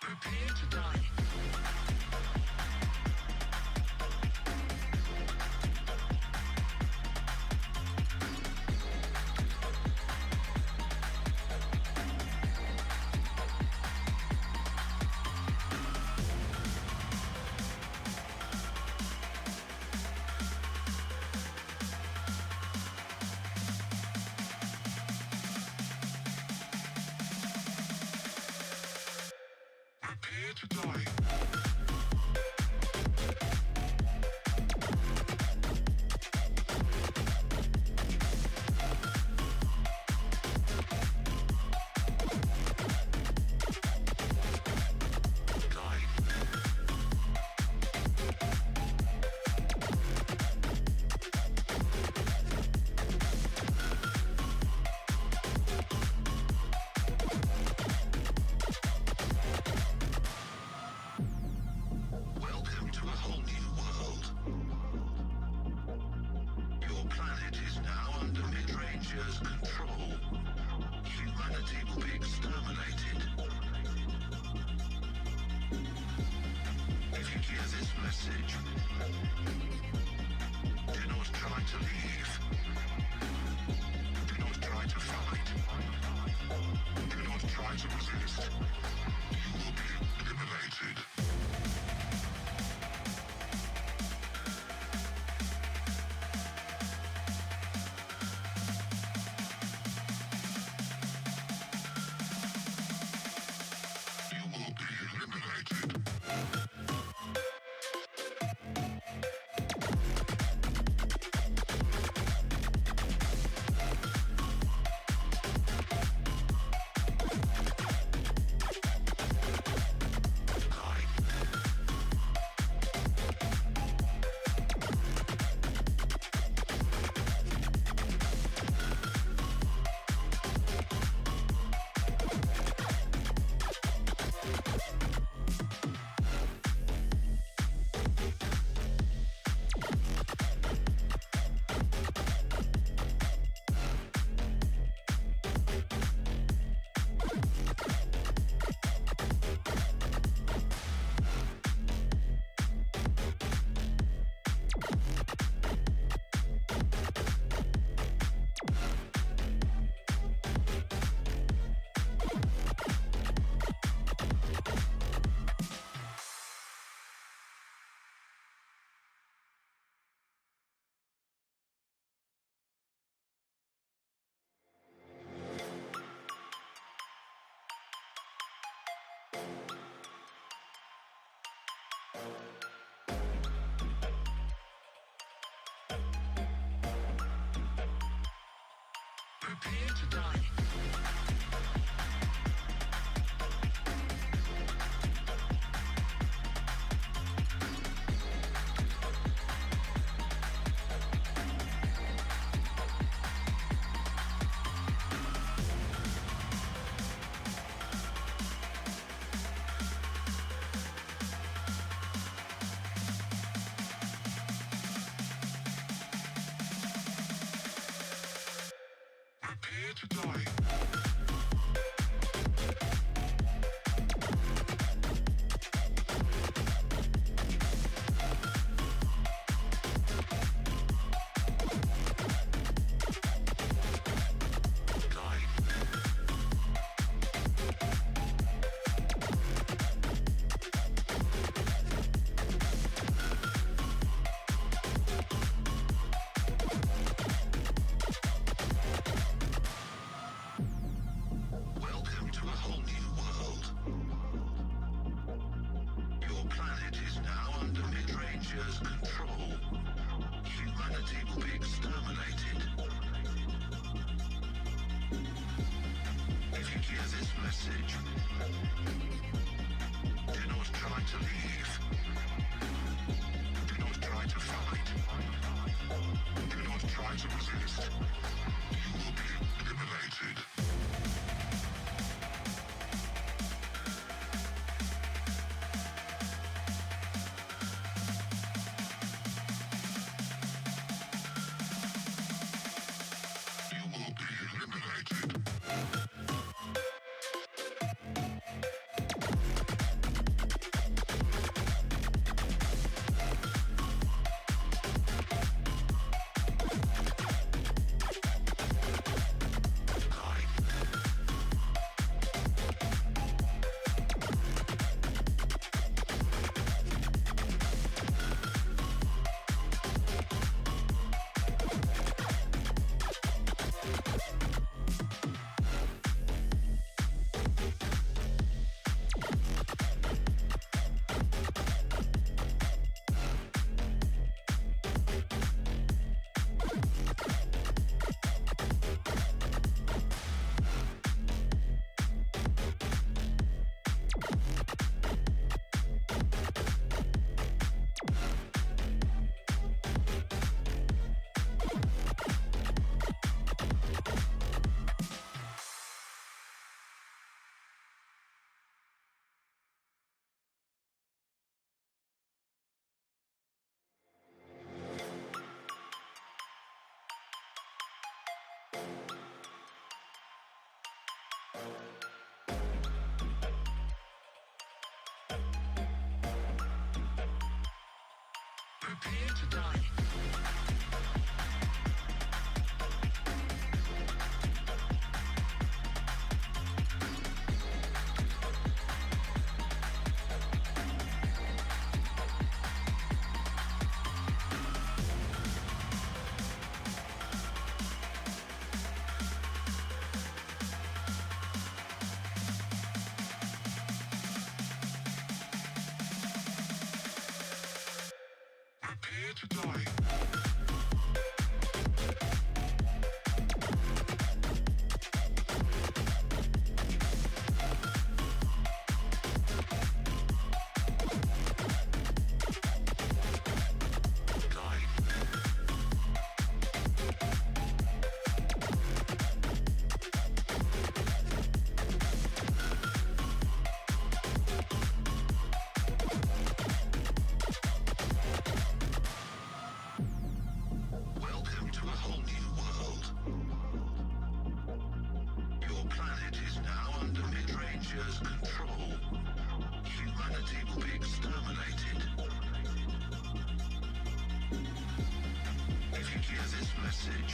Prepare to die. Prepare to die. Welcome to a whole new world. Your planet is now under mid-rangers' control. Humanity will be exterminated. If you hear this message, do not try to leave. Do not try to fight. Do not try to resist. You will be eliminated. You will be eliminated. Prepare to die. Prepare to die. Welcome to a whole new world. Your planet is now under mid-rangers' control. Humanity will be exterminated. If you hear this message, do not try to leave. Do not try to fight. Do not try to resist. You will be eliminated. You will be eliminated. Prepare to die. Prepare to die. Welcome to a whole new world. Your planet is now under mid-rangers' control. Humanity will be exterminated. If you hear this message,